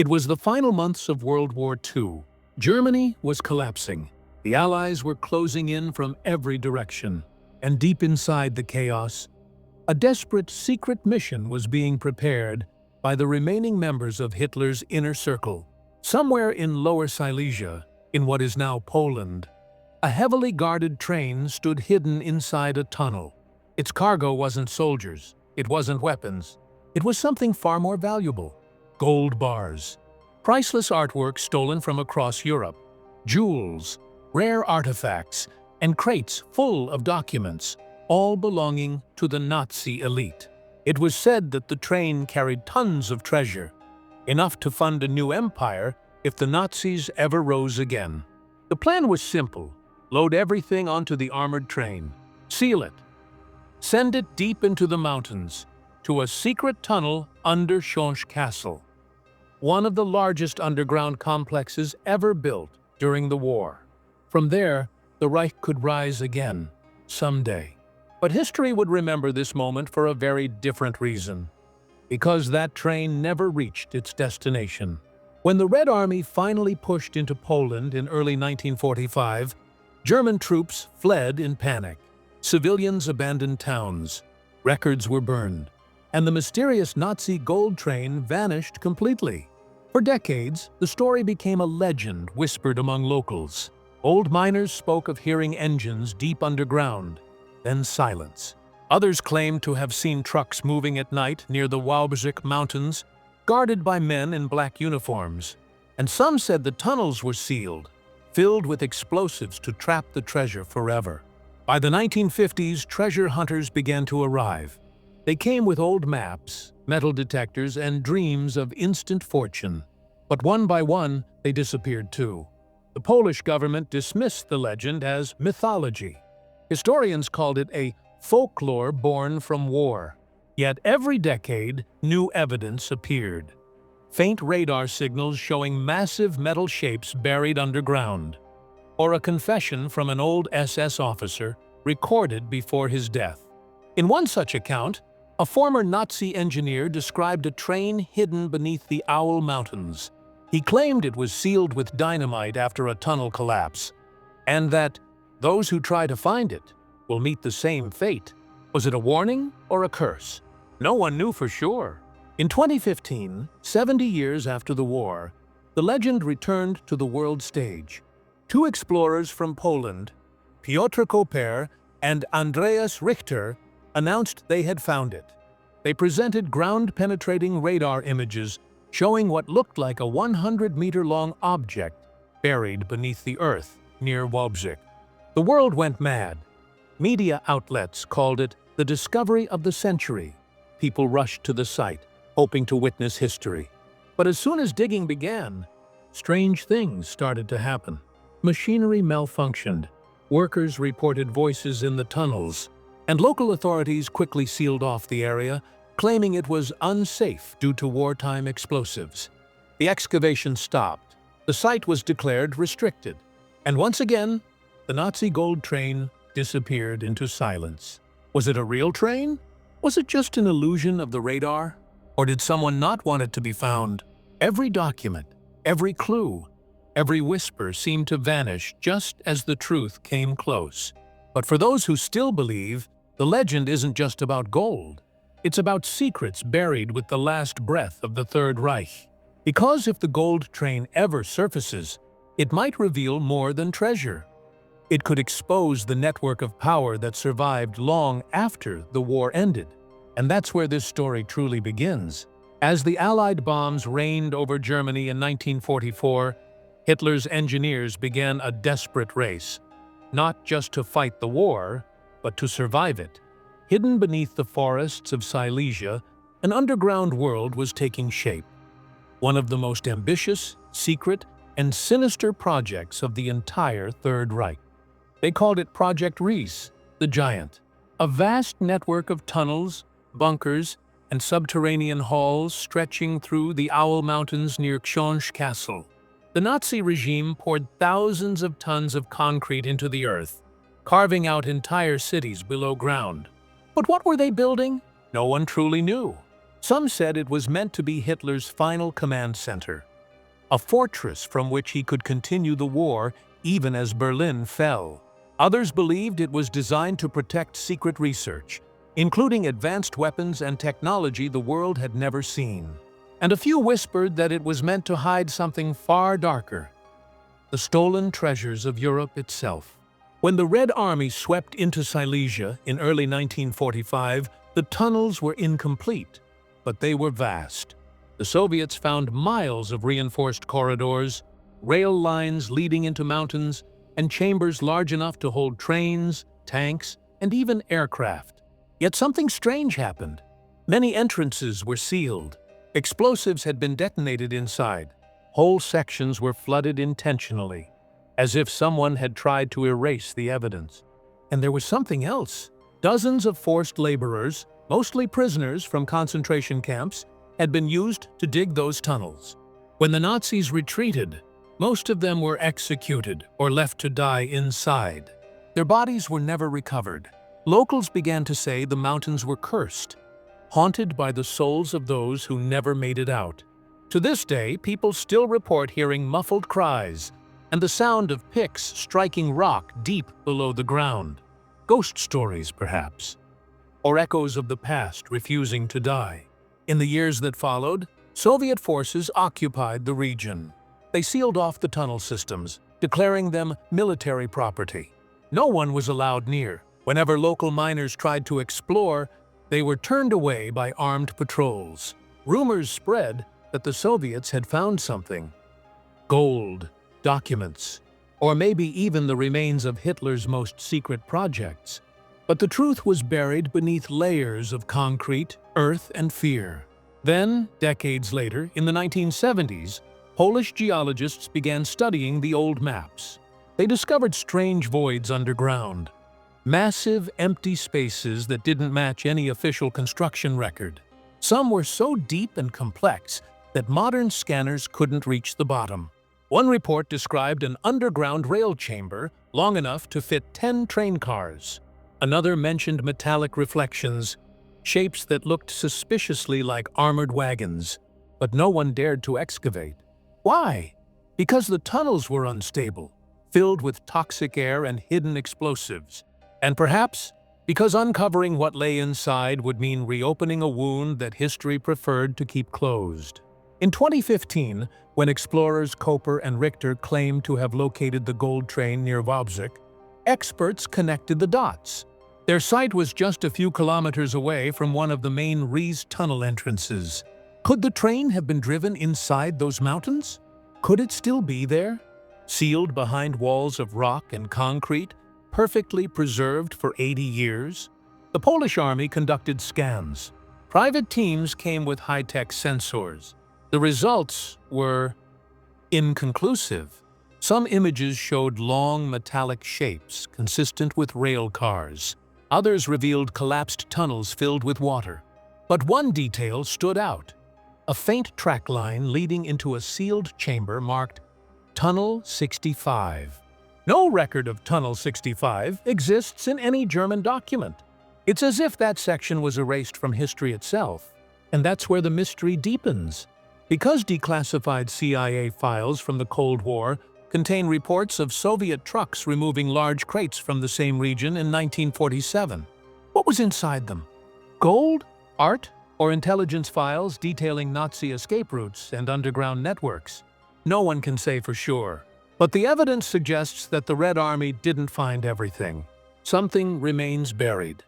It was the final months of World War II. Germany was collapsing. The Allies were closing in from every direction. And deep inside the chaos, a desperate secret mission was being prepared by the remaining members of Hitler's inner circle. Somewhere in Lower Silesia, in what is now Poland, a heavily guarded train stood hidden inside a tunnel. Its cargo wasn't soldiers, it wasn't weapons. It was something far more valuable: gold bars, priceless artwork stolen from across Europe, jewels, rare artifacts, and crates full of documents, all belonging to the Nazi elite. It was said that the train carried tons of treasure, enough to fund a new empire if the Nazis ever rose again. The plan was simple: load everything onto the armored train, seal it, send it deep into the mountains, to a secret tunnel under Schonch Castle, one of the largest underground complexes ever built during the war. From there, the Reich could rise again, someday. But history would remember this moment for a very different reason. Because that train never reached its destination. When the Red Army finally pushed into Poland in early 1945, German troops fled in panic. Civilians abandoned towns, records were burned, and the mysterious Nazi gold train vanished completely. For decades, the story became a legend whispered among locals. Old miners spoke of hearing engines deep underground, then silence. Others claimed to have seen trucks moving at night near the Wałbrzych Mountains, guarded by men in black uniforms. And some said the tunnels were sealed, filled with explosives to trap the treasure forever. By the 1950s, treasure hunters began to arrive. They came with old maps, metal detectors, and dreams of instant fortune. But one by one, they disappeared too. The Polish government dismissed the legend as mythology. Historians called it a folklore born from war. Yet every decade, new evidence appeared. Faint radar signals showing massive metal shapes buried underground, or a confession from an old SS officer recorded before his death. In one such account, a former Nazi engineer described a train hidden beneath the Owl Mountains. He claimed it was sealed with dynamite after a tunnel collapse, and that those who try to find it will meet the same fate. Was it a warning or a curse? No one knew for sure. In 2015, 70 years after the war, the legend returned to the world stage. Two explorers from Poland, Piotr Koper and Andreas Richter, announced they had found it. They presented ground-penetrating radar images showing what looked like a 100-meter-long object buried beneath the earth near Wałbrzych. The world went mad. Media outlets called it the discovery of the century. People rushed to the site, hoping to witness history. But as soon as digging began, strange things started to happen. Machinery malfunctioned, workers reported voices in the tunnels, and local authorities quickly sealed off the area, claiming it was unsafe due to wartime explosives. The excavation stopped. The site was declared restricted. And once again, the Nazi gold train disappeared into silence. Was it a real train? Was it just an illusion of the radar? Or did someone not want it to be found? Every document, every clue, every whisper seemed to vanish just as the truth came close. But for those who still believe, the legend isn't just about gold. It's about secrets buried with the last breath of the Third Reich. Because if the gold train ever surfaces, it might reveal more than treasure. It could expose the network of power that survived long after the war ended. And that's where this story truly begins. As the Allied bombs rained over Germany in 1944, Hitler's engineers began a desperate race, not just to fight the war, but to survive it. Hidden beneath the forests of Silesia, an underground world was taking shape. One of the most ambitious, secret, and sinister projects of the entire Third Reich. They called it Project Riese, the Giant. A vast network of tunnels, bunkers, and subterranean halls stretching through the Owl Mountains near Schonch Castle. The Nazi regime poured thousands of tons of concrete into the earth, carving out entire cities below ground. But what were they building? No one truly knew. Some said it was meant to be Hitler's final command center, a fortress from which he could continue the war even as Berlin fell. Others believed it was designed to protect secret research, including advanced weapons and technology the world had never seen. And a few whispered that it was meant to hide something far darker: the stolen treasures of Europe itself. When the Red Army swept into Silesia in early 1945, the tunnels were incomplete, but they were vast. The Soviets found miles of reinforced corridors, rail lines leading into mountains, and chambers large enough to hold trains, tanks, and even aircraft. Yet something strange happened. Many entrances were sealed. Explosives had been detonated inside. Whole sections were flooded intentionally, as if someone had tried to erase the evidence. And there was something else. Dozens of forced laborers, mostly prisoners from concentration camps, had been used to dig those tunnels. When the Nazis retreated, most of them were executed or left to die inside. Their bodies were never recovered. Locals began to say the mountains were cursed, haunted by the souls of those who never made it out. To this day, people still report hearing muffled cries and the sound of picks striking rock deep below the ground. Ghost stories, perhaps, or echoes of the past refusing to die. In the years that followed, Soviet forces occupied the region. They sealed off the tunnel systems, declaring them military property. No one was allowed near. Whenever local miners tried to explore, they were turned away by armed patrols. Rumors spread that the Soviets had found something: gold, documents, or maybe even the remains of Hitler's most secret projects. But the truth was buried beneath layers of concrete, earth, and fear. Then, decades later, in the 1970s, Polish geologists began studying the old maps. They discovered strange voids underground, massive empty spaces that didn't match any official construction record. Some were so deep and complex that modern scanners couldn't reach the bottom. One report described an underground rail chamber long enough to fit 10 train cars. Another mentioned metallic reflections, shapes that looked suspiciously like armored wagons, but no one dared to excavate. Why? Because the tunnels were unstable, filled with toxic air and hidden explosives. And perhaps because uncovering what lay inside would mean reopening a wound that history preferred to keep closed. In 2015, when explorers Koper and Richter claimed to have located the gold train near Wałbrzych, experts connected the dots. Their site was just a few kilometers away from one of the main Riese tunnel entrances. Could the train have been driven inside those mountains? Could it still be there, sealed behind walls of rock and concrete, perfectly preserved for 80 years? The Polish army conducted scans. Private teams came with high-tech sensors. The results were inconclusive. Some images showed long metallic shapes consistent with rail cars. Others revealed collapsed tunnels filled with water. But one detail stood out: a faint track line leading into a sealed chamber marked Tunnel 65. No record of Tunnel 65 exists in any German document. It's as if that section was erased from history itself. And that's where the mystery deepens. Because declassified CIA files from the Cold War contain reports of Soviet trucks removing large crates from the same region in 1947. What was inside them? Gold? Art? Or intelligence files detailing Nazi escape routes and underground networks? No one can say for sure. But the evidence suggests that the Red Army didn't find everything. Something remains buried.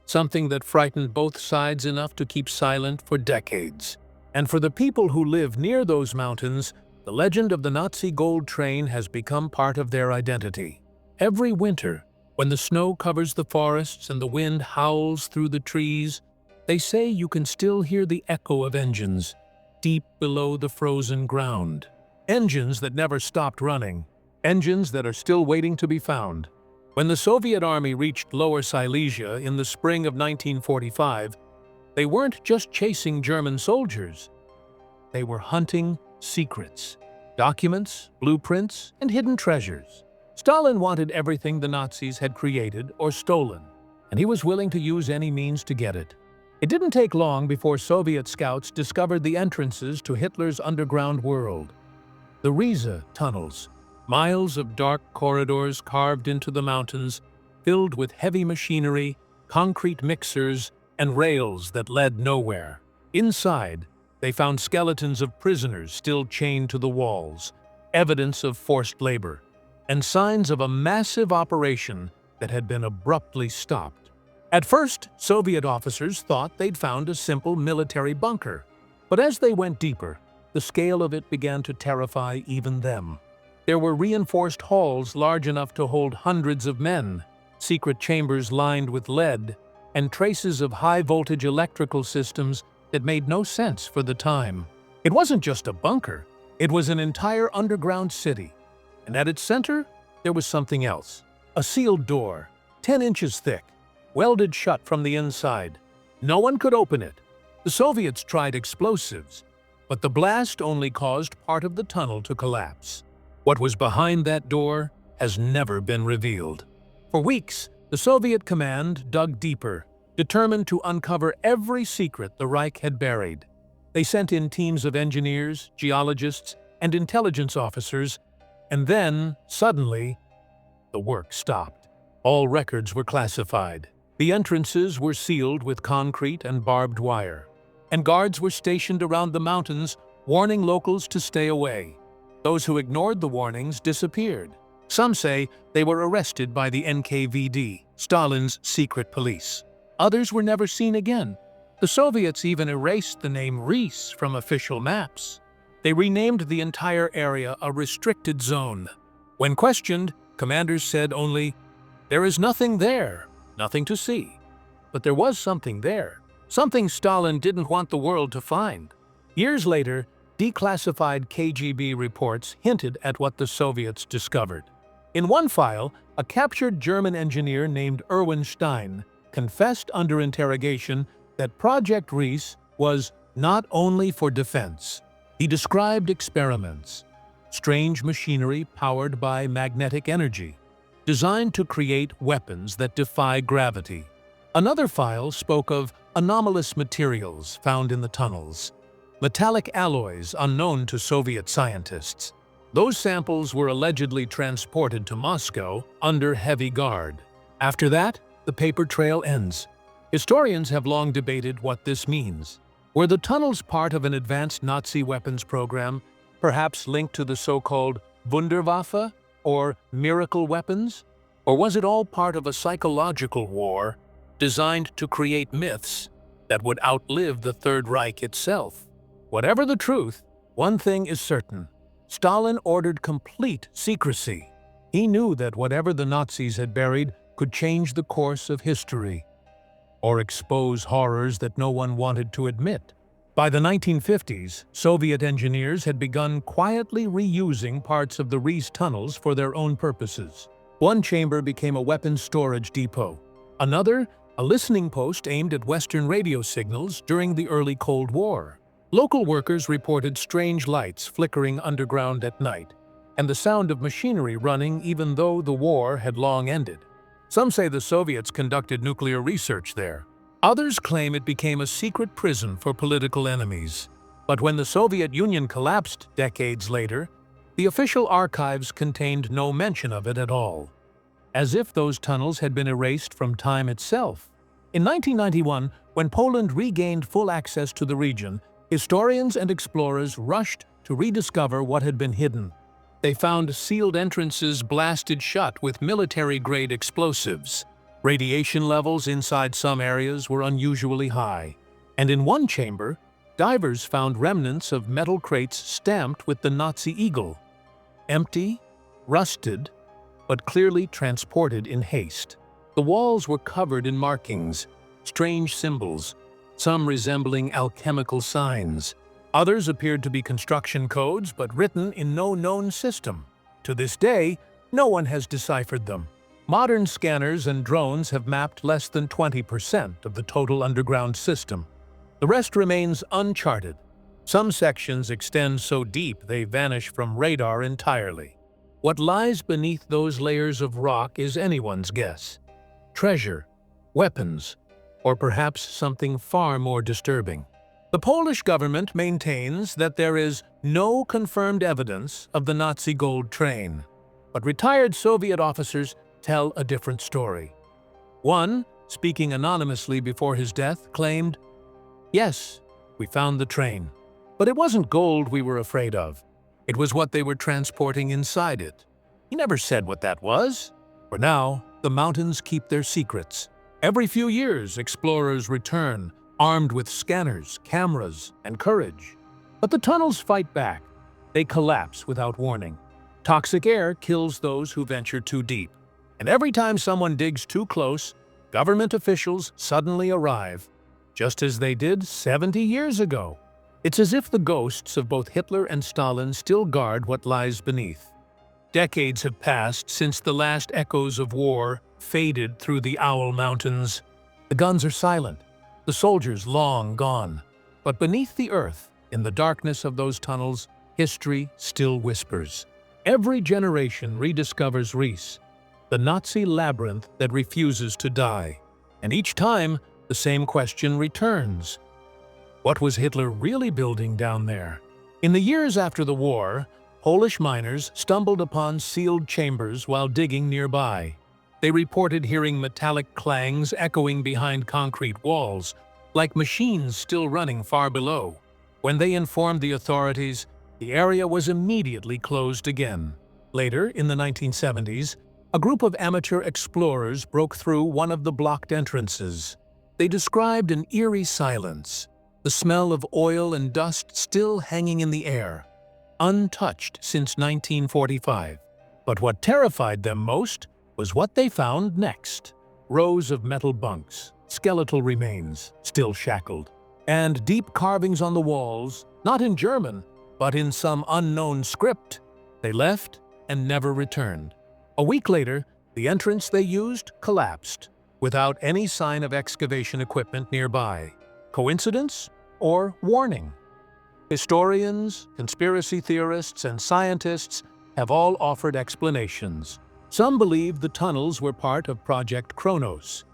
Something that frightened both sides enough to keep silent for decades. And for the people who live near those mountains, the legend of the Nazi gold train has become part of their identity. Every winter, when the snow covers the forests and the wind howls through the trees, they say you can still hear the echo of engines deep below the frozen ground. Engines that never stopped running. Engines that are still waiting to be found. When the Soviet army reached Lower Silesia in the spring of 1945, they weren't just chasing German soldiers. They were hunting secrets, documents, blueprints, and hidden treasures. Stalin wanted everything the Nazis had created or stolen, and he was willing to use any means to get it. It didn't take long before Soviet scouts discovered the entrances to Hitler's underground world. The Riese tunnels, miles of dark corridors carved into the mountains, filled with heavy machinery, concrete mixers, and rails that led nowhere. Inside, they found skeletons of prisoners still chained to the walls, evidence of forced labor, and signs of a massive operation that had been abruptly stopped. At first, Soviet officers thought they'd found a simple military bunker, but as they went deeper, the scale of it began to terrify even them. There were reinforced halls large enough to hold hundreds of men, secret chambers lined with lead, and traces of high-voltage electrical systems that made no sense for the time. It wasn't just a bunker, it was an entire underground city. And at its center, there was something else. A sealed door, 10 inches thick, welded shut from the inside. No one could open it. The Soviets tried explosives, but the blast only caused part of the tunnel to collapse. What was behind that door has never been revealed. For weeks, the Soviet command dug deeper, determined to uncover every secret the Reich had buried. They sent in teams of engineers, geologists, and intelligence officers, and then, suddenly, the work stopped. All records were classified. The entrances were sealed with concrete and barbed wire, and guards were stationed around the mountains, warning locals to stay away. Those who ignored the warnings disappeared. Some say they were arrested by the NKVD, Stalin's secret police. Others were never seen again. The Soviets even erased the name Riese from official maps. They renamed the entire area a restricted zone. When questioned, commanders said only, "There is nothing there, nothing to see." But there was something there, something Stalin didn't want the world to find. Years later, declassified KGB reports hinted at what the Soviets discovered. In one file, a captured German engineer named Erwin Stein confessed under interrogation that Project Riese was not only for defense. He described experiments, strange machinery powered by magnetic energy, designed to create weapons that defy gravity. Another file spoke of anomalous materials found in the tunnels, metallic alloys unknown to Soviet scientists. Those samples were allegedly transported to Moscow under heavy guard. After that, the paper trail ends. Historians have long debated what this means. Were the tunnels part of an advanced Nazi weapons program, perhaps linked to the so-called Wunderwaffe, or miracle weapons? Or was it all part of a psychological war designed to create myths that would outlive the Third Reich itself? Whatever the truth, one thing is certain. Stalin ordered complete secrecy. He knew that whatever the Nazis had buried could change the course of history, or expose horrors that no one wanted to admit. By the 1950s, Soviet engineers had begun quietly reusing parts of the Riese tunnels for their own purposes. One chamber became a weapons storage depot. Another, a listening post aimed at Western radio signals during the early Cold War. Local workers reported strange lights flickering underground at night, and the sound of machinery running even though the war had long ended. Some say the Soviets conducted nuclear research there. Others claim it became a secret prison for political enemies. But when the Soviet Union collapsed decades later, the official archives contained no mention of it at all, as if those tunnels had been erased from time itself. In 1991, when Poland regained full access to the region, historians and explorers rushed to rediscover what had been hidden. They found sealed entrances blasted shut with military-grade explosives. Radiation levels inside some areas were unusually high, and in one chamber, divers found remnants of metal crates stamped with the Nazi eagle. Empty, rusted, but clearly transported in haste. The walls were covered in markings, strange symbols, some resembling alchemical signs. Others appeared to be construction codes, but written in no known system. To this day, no one has deciphered them. Modern scanners and drones have mapped less than 20% of the total underground system. The rest remains uncharted. Some sections extend so deep they vanish from radar entirely. What lies beneath those layers of rock is anyone's guess. Treasure, weapons, or perhaps something far more disturbing. The Polish government maintains that there is no confirmed evidence of the Nazi gold train, but retired Soviet officers tell a different story. One, speaking anonymously before his death, claimed, "Yes, we found the train, but it wasn't gold we were afraid of. It was what they were transporting inside it. He never said what that was." For now, the mountains keep their secrets. Every few years, explorers return, armed with scanners, cameras, and courage. But the tunnels fight back. They collapse without warning. Toxic air kills those who venture too deep. And every time someone digs too close, government officials suddenly arrive, just as they did 70 years ago. It's as if the ghosts of both Hitler and Stalin still guard what lies beneath. Decades have passed since the last echoes of war faded through the Owl Mountains. The guns are silent, the soldiers long gone. But beneath the earth, in the darkness of those tunnels, history still whispers. Every generation rediscovers Riese, the Nazi labyrinth that refuses to die. And each time, the same question returns. What was Hitler really building down there? In the years after the war, Polish miners stumbled upon sealed chambers while digging nearby. They reported hearing metallic clangs echoing behind concrete walls, like machines still running far below. When they informed the authorities, the area was immediately closed again. Later, in the 1970s, a group of amateur explorers broke through one of the blocked entrances. They described an eerie silence, the smell of oil and dust still hanging in the air, untouched since 1945. But what terrified them most was what they found next. Rows of metal bunks, skeletal remains, still shackled, and deep carvings on the walls, not in German, but in some unknown script. They left and never returned. A week later, the entrance they used collapsed, without any sign of excavation equipment nearby. Coincidence or warning? Historians, conspiracy theorists, and scientists have all offered explanations. Some believe the tunnels were part of Project Kronos,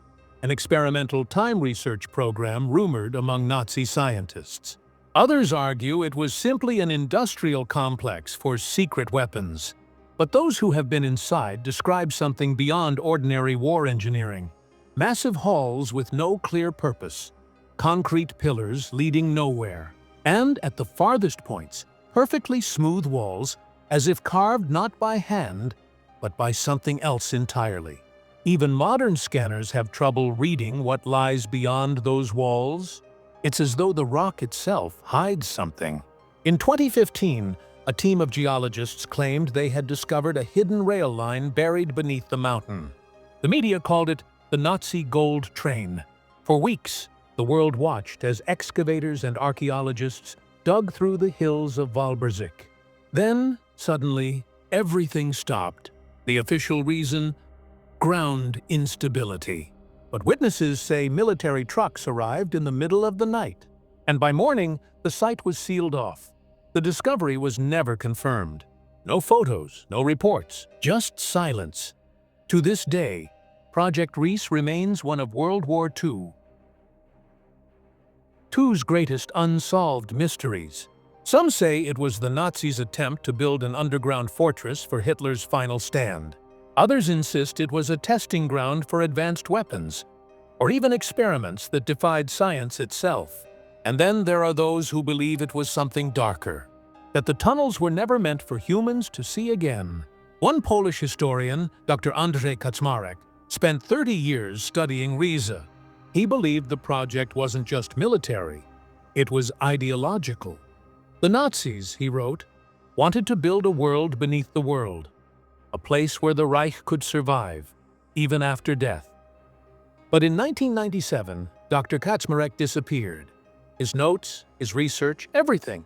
an experimental time research program rumored among Nazi scientists. Others argue it was simply an industrial complex for secret weapons. But those who have been inside describe something beyond ordinary war engineering. Massive halls with no clear purpose, concrete pillars leading nowhere, and at the farthest points, perfectly smooth walls, as if carved not by hand, but by something else entirely. Even modern scanners have trouble reading what lies beyond those walls. It's as though the rock itself hides something. In 2015, a team of geologists claimed they had discovered a hidden rail line buried beneath the mountain. The media called it the Nazi gold train. For weeks, the world watched as excavators and archaeologists dug through the hills of Walberzik. Then, suddenly, everything stopped. The official reason? Ground instability. But witnesses say military trucks arrived in the middle of the night, and by morning, the site was sealed off. The discovery was never confirmed. No photos, no reports, just silence. To this day, Project Riese remains one of World War II's greatest unsolved mysteries. Some say it was the Nazis' attempt to build an underground fortress for Hitler's final stand. Others insist it was a testing ground for advanced weapons, or even experiments that defied science itself. And then there are those who believe it was something darker, that the tunnels were never meant for humans to see again. One Polish historian, Dr. Andrzej Kaczmarek, spent 30 years studying Riese. He believed the project wasn't just military, it was ideological. The Nazis, he wrote, wanted to build a world beneath the world, a place where the Reich could survive, even after death. But in 1997, Dr. Kaczmarek disappeared. His notes, his research, everything,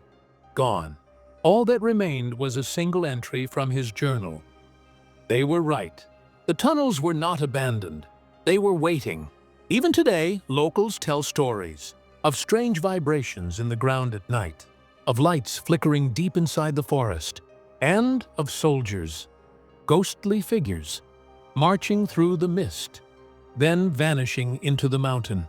gone. All that remained was a single entry from his journal. They were right. The tunnels were not abandoned. They were waiting. Even today, locals tell stories of strange vibrations in the ground at night, of lights flickering deep inside the forest, and of soldiers, ghostly figures, marching through the mist, then vanishing into the mountain.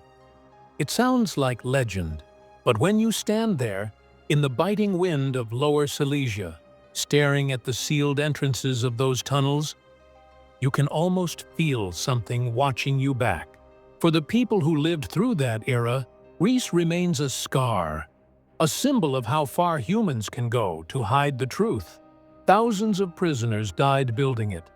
It sounds like legend, But when you stand there, in the biting wind of Lower Silesia, staring at the sealed entrances of those tunnels, you can almost feel something watching you back. For the people who lived through that era, Riese remains a scar, a symbol of how far humans can go to hide the truth. Thousands of prisoners died building it.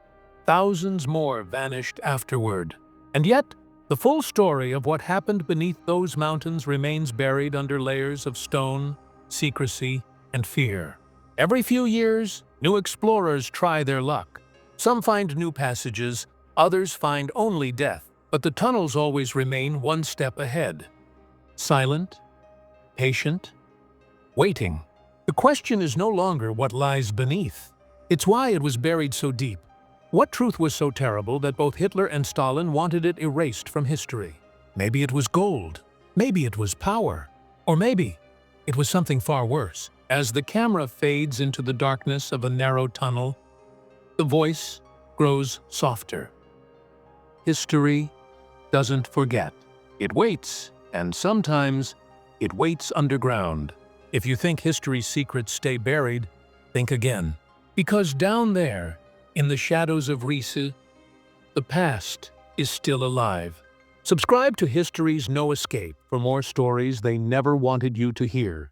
Thousands more vanished afterward. And yet, the full story of what happened beneath those mountains remains buried under layers of stone, secrecy, and fear. Every few years, new explorers try their luck. Some find new passages, others find only death. But the tunnels always remain one step ahead. Silent, patient, waiting. The question is no longer what lies beneath. It's why it was buried so deep. What truth was so terrible that both Hitler and Stalin wanted it erased from history? Maybe it was gold. Maybe it was power. Or maybe it was something far worse. As the camera fades into the darkness of a narrow tunnel, the voice grows softer. History doesn't forget. It waits, and sometimes it waits underground. If you think history's secrets stay buried, think again. Because down there, in the shadows of Riese, the past is still alive. Subscribe to History's No Escape for more stories they never wanted you to hear.